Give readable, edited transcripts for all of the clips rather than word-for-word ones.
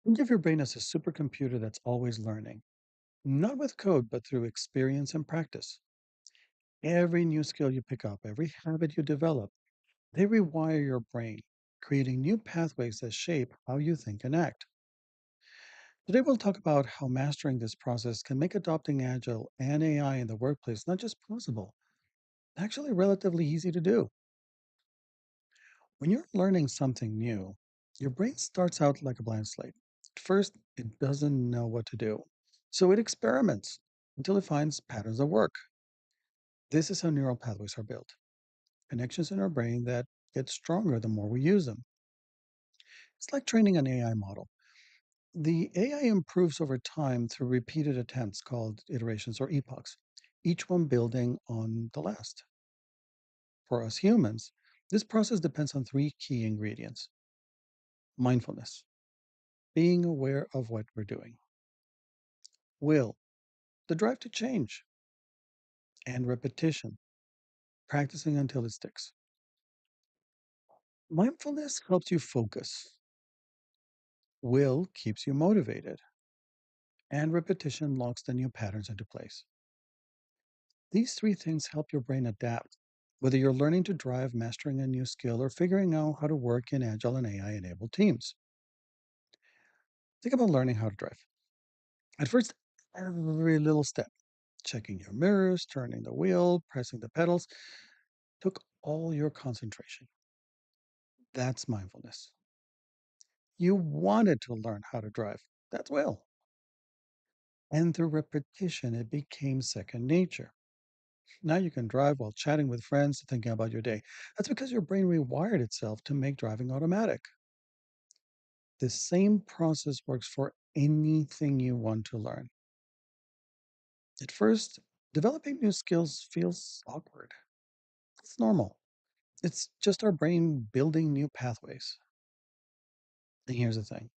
Think of your brain as a supercomputer that's always learning, not with code, but through experience and practice. Every new skill you pick up, every habit you develop, they rewire your brain, creating new pathways that shape how you think and act. Today, we'll talk about how mastering this process can make adopting Agile and AI in the workplace not just possible, actually relatively easy to do. When you're learning something new, your brain starts out like a blank slate. At first, it doesn't know what to do. So it experiments until it finds patterns that work. This is how neural pathways are built, connections in our brain that get stronger the more we use them. It's like training an AI model. The AI improves over time through repeated attempts called iterations or epochs, each one building on the last. For us humans, this process depends on three key ingredients: mindfulness, being aware of what we're doing; will, the drive to change; and repetition, practicing until it sticks. Mindfulness helps you focus, will keeps you motivated, and repetition locks the new patterns into place. These three things help your brain adapt, whether you're learning to drive, mastering a new skill, or figuring out how to work in Agile and AI enabled teams. Think about learning how to drive. At first, every little step, checking your mirrors, turning the wheel, pressing the pedals, took all your concentration. That's mindfulness. You wanted to learn how to drive. That's will. And through repetition, it became second nature. Now you can drive while chatting with friends, thinking about your day. That's because your brain rewired itself to make driving automatic. The same process works for anything you want to learn. At first, developing new skills feels awkward. It's normal. It's just our brain building new pathways. And here's the thing: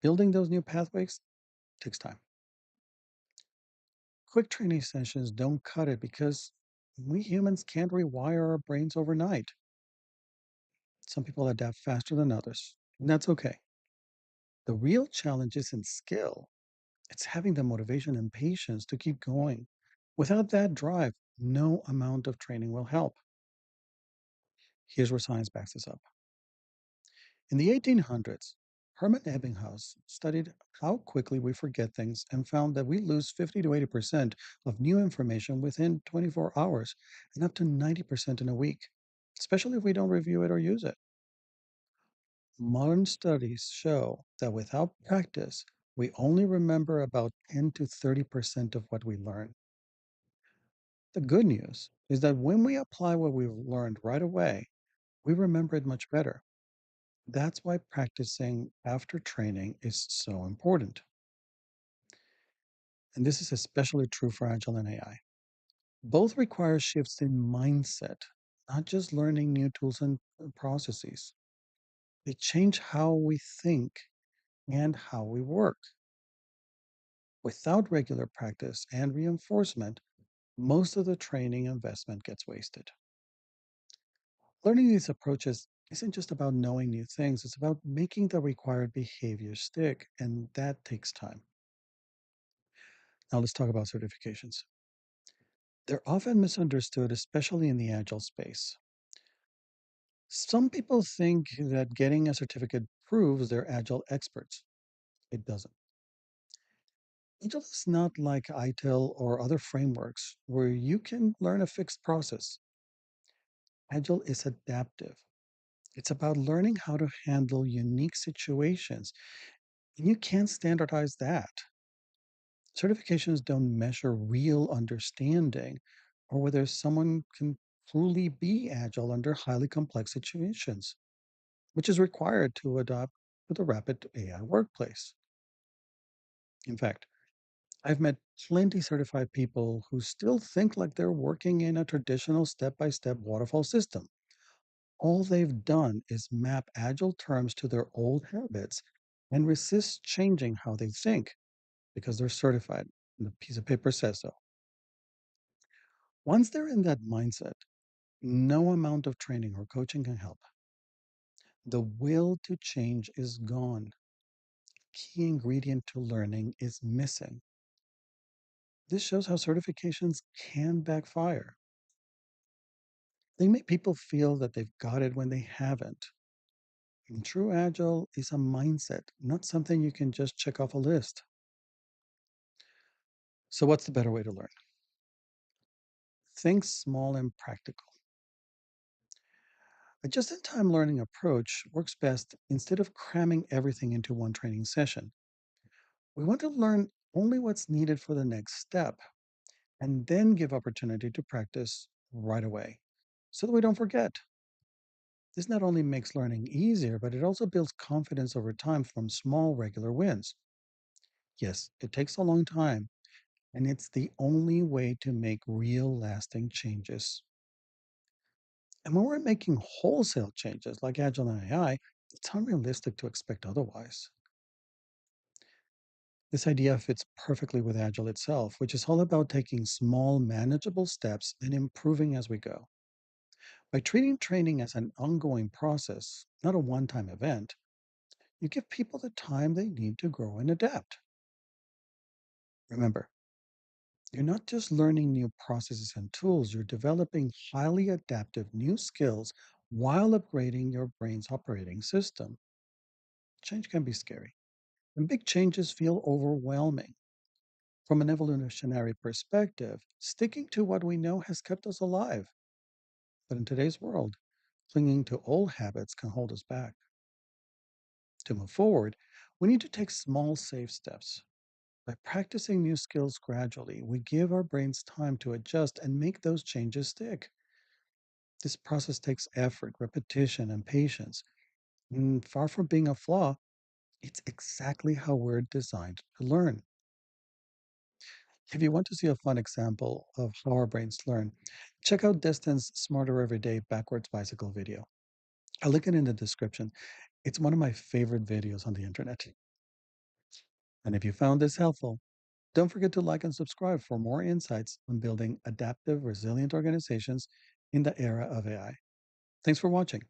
building those new pathways takes time. Quick training sessions don't cut it because we humans can't rewire our brains overnight. Some people adapt faster than others, and that's okay. The real challenge isn't skill, it's having the motivation and patience to keep going. Without that drive, no amount of training will help. Here's where science backs this up. In the 1800s, Hermann Ebbinghaus studied how quickly we forget things and found that we lose 50 to 80% of new information within 24 hours and up to 90% in a week, especially if we don't review it or use it. Modern studies show that without practice, we only remember about 10 to 30% of what we learn. The good news is that when we apply what we've learned right away, we remember it much better. That's why practicing after training is so important. And this is especially true for Agile and AI. Both require shifts in mindset, not just learning new tools and processes. They change how we think and how we work. Without regular practice and reinforcement, most of the training investment gets wasted. Learning these approaches isn't just about knowing new things, it's about making the required behavior stick, and that takes time. Now, let's talk about certifications. They're often misunderstood, especially in the agile space. Some people think that getting a certificate proves they're agile experts. It doesn't. Agile is not like ITIL or other frameworks where you can learn a fixed process. Agile is adaptive. It's about learning how to handle unique situations, and you can't standardize that. Certifications don't measure real understanding or whether someone can truly be agile under highly complex situations, which is required to adapt to the rapid AI workplace. In fact, I've met plenty certified people who still think like they're working in a traditional step by step waterfall system. All they've done is map agile terms to their old habits and resist changing how they think because they're certified. And the piece of paper says so. Once they're in that mindset, no amount of training or coaching can help. The will to change is gone. key ingredient to learning is missing. This shows how certifications can backfire. They make people feel that they've got it when they haven't. And true Agile is a mindset, not something you can just check off a list. So, what's the better way to learn? Think small and practical. A just in time learning approach works best instead of cramming everything into one training session. We want to learn only what's needed for the next step and then give opportunity to practice right away so that we don't forget. This not only makes learning easier, but it also builds confidence over time from small, regular wins. Yes, it takes a long time, and it's the only way to make real, lasting changes. And when we're making wholesale changes like Agile and AI, it's unrealistic to expect otherwise. This idea fits perfectly with Agile itself, which is all about taking small, manageable steps and improving as we go. By treating training as an ongoing process, not a one time event, you give people the time they need to grow and adapt. Remember, you're not just learning new processes and tools, you're developing highly adaptive new skills while upgrading your brain's operating system. Change can be scary, and big changes feel overwhelming. From an evolutionary perspective, sticking to what we know has kept us alive. But in today's world, clinging to old habits can hold us back. To move forward, we need to take small, safe steps. By practicing new skills gradually, we give our brains time to adjust and make those changes stick. This process takes effort, repetition, and patience. And far from being a flaw, it's exactly how we're designed to learn. If you want to see a fun example of how our brains learn, check out Destin's Smarter Everyday Backwards Bicycle video. I'll link it in the description. It's one of my favorite videos on the internet. And if you found this helpful, don't forget to like and subscribe for more insights on building adaptive, resilient organizations in the era of AI. Thanks for watching.